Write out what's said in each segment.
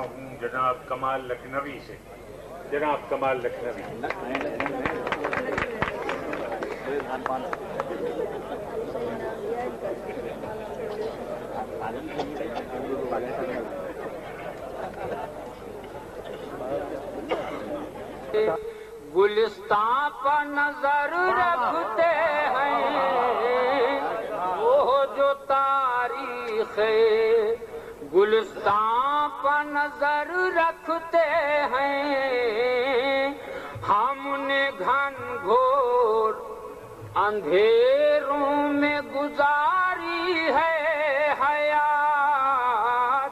ہوں جناب کمال لکھنوی سے. جناب کمال لکھنوی. گلستان پر نظر رکھتے ہیں وہ جو تاریخ ہے، گلستان پر نظر رکھتے ہیں ہم نے گھن گھور اندھیروں میں گزاری ہے حیات.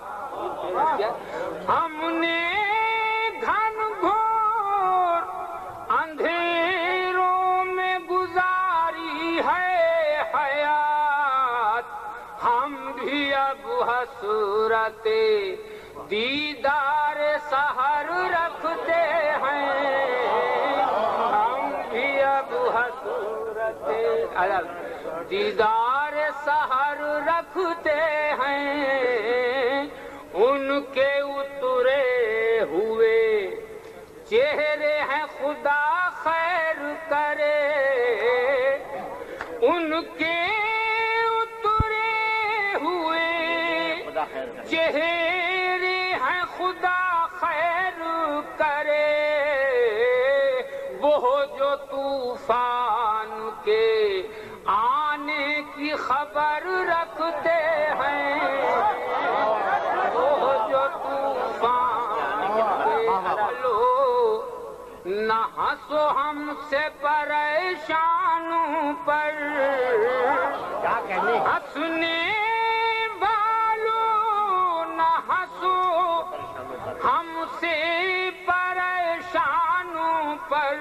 ہم نے گھن گھور اندھیروں میں گزاری ہے حیات. ہم بھی اب حسرت دیدار سحر رکھتے ہیں. ہم بھی اب حسرت دیدار سحر رکھتے ہیں. ان کے اترے ہوئے چہرے ہیں خدا خیر کرے. ان کے اترے ہوئے چہرے ہیں خدا خیر کرے. وہ جو طوفان کے آنے کی خبر رکھتے ہیں، وہ جو طوفان کے نہ ہنسو ہم سے پریشانوں پر، ہنسنے والوں نہ ہنسو ہم سے پریشانوں پر.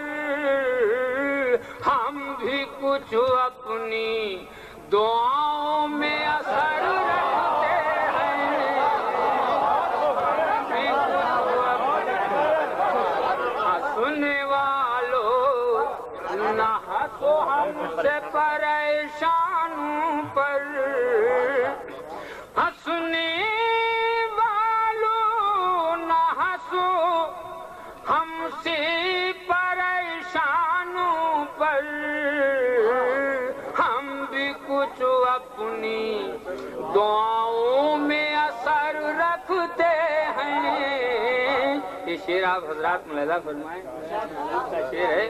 ہم بھی کچھ اپنی دعاؤں میں اثر رکھتے ہیں. سننے والوں نہ ہنسو ہم سے پریشانوں پر، ہنسنے والوں نہ ہنسو ہم سے پریشانوں پر. ہم بھی کچھ اپنی دعاؤں میں اثر رکھتے ہیں. یہ شعر آپ حضرات ملاحظہ فرمائیں. شعر ہے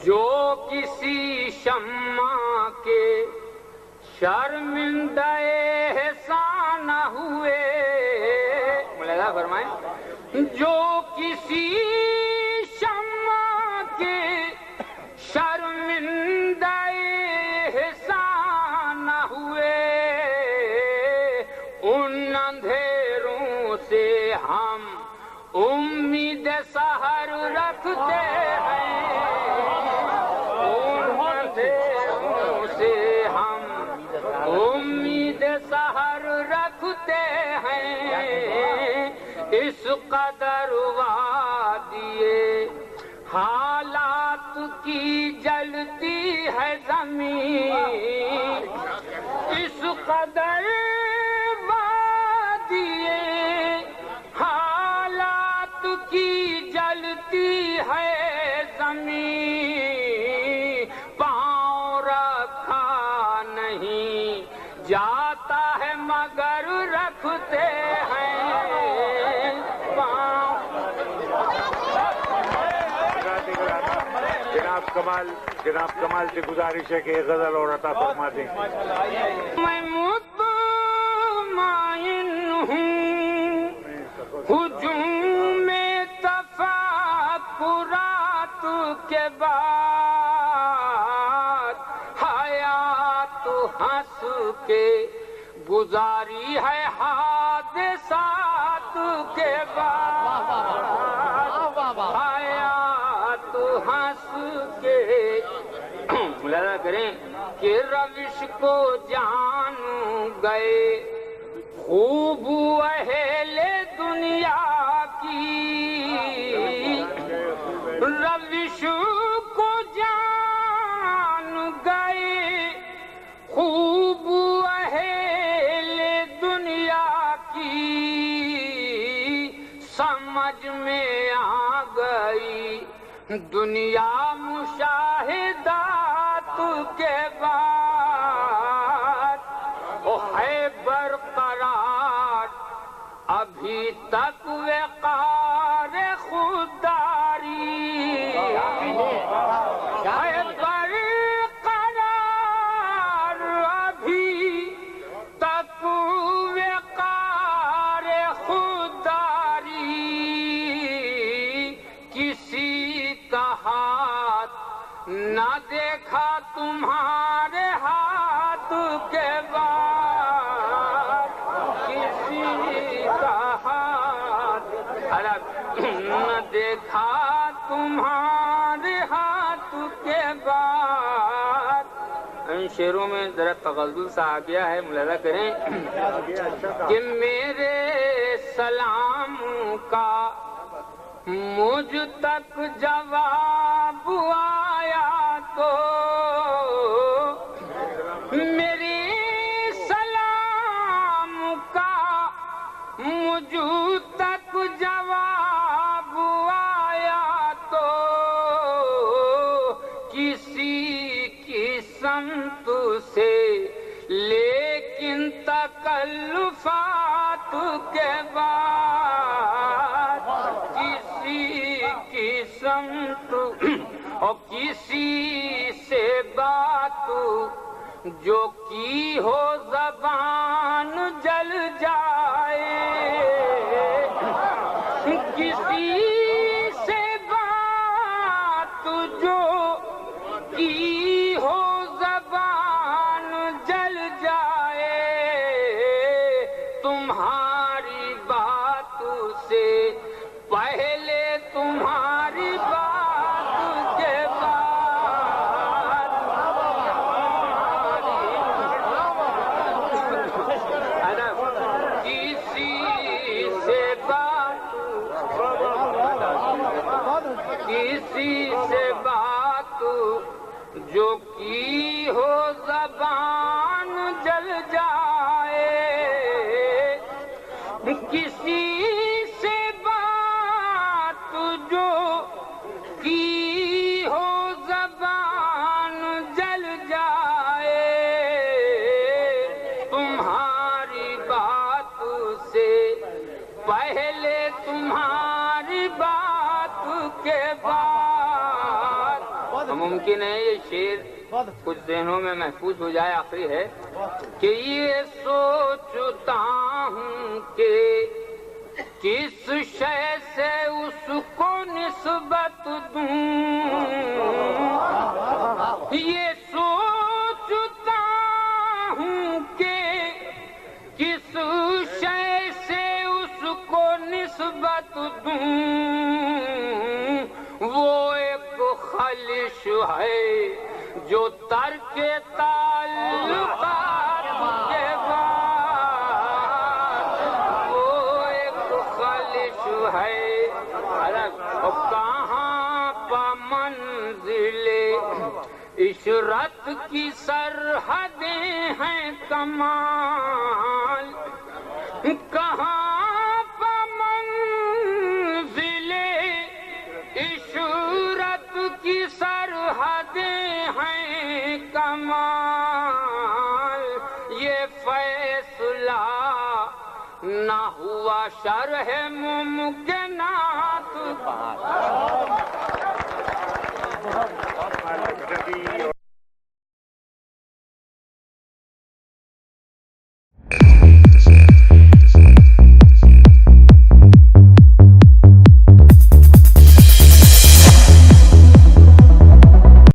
جو کسی شمع کے شرمندہ احسان نہ ہوئے. ملاحظہ فرمائیں. جو کسی شمع کے شرمندہ احسان نہ ہوئے، ان اندھیروں سے ہم امید سحر رکھتے ہیں. ان اندھیروں سے ہم امید سحر رکھتے ہیں. اس قدر وادیے حالات کی جلتی ہے زمین. اس قدر وادیے حالات کی جلتی ہے زمین. پاؤں رکھا نہیں جاتا ہے مگر رکھتے ہیں پاؤں. جناب کمال سے گزارش ہے کہ ایک غزل اور عطا فرما دیں. میں مطمئن ہوں ہجوم تفکرات کے بعد حیات ہنس کے گزاری ہے حادثات کے بعد. حیات ہنس کے ملاحظہ کریں کہ روش کو جان گئے خوب اہل دنیا کی. روش کو جان گئے خوب اہل دنیا مشاہدات کے بعد وہ ہے برقرار ابھی تک وقار خودداری ہے برقرار ابھی تک وقار خودداری کسی کا ہاتھ نہ دیکھا تمہارے ہاتھ کے بعد کسی کا ہاتھ نہ دیکھا تمہارے ہاتھ کے بعد. ان شعروں میں ذرا تغزل سا آ گیا ہے، ملاحظہ کریں کہ میرے سلام کا مجھ تک جواب آیا تو میری سلام کا مجھ تک جواب آیا تو کسی کی سمت سے لیکن تکلفات کے بعد کسی کی سمت اور کسی سے بات جو کی ہو زبان جل جائے کسی سے بات جو کی ہو زبان جل جائے تمہاری بات سے پہلے تمہاری بات کے بعد کسی سے بات جو کی ہو زبان جل جائے کسی سے بات جو کی ہو زبان جل جائے تمہاری بات سے پہلے تمہاری بات کے بعد. ممکن ہے یہ شعر کچھ ذہنوں میں محفوظ ہو جائے. آخری ہے کہ یہ سوچتا ہوں کہ کس شے سے اس کو نسبت دوں یہ سوچتا ہوں کہ کس شے سے اس کو نسبت دوں وہ ایک خلش ہے جو ترک تعلقات کے بعد وہ ایک خلش ہے کہاں پا منزل عشرت کی سرحدیں ہیں کمال کہاں پا منزل عشرت کی سرحدیں ہیں کمال یہ فیصلہ نہ ہوا شرح ممکنات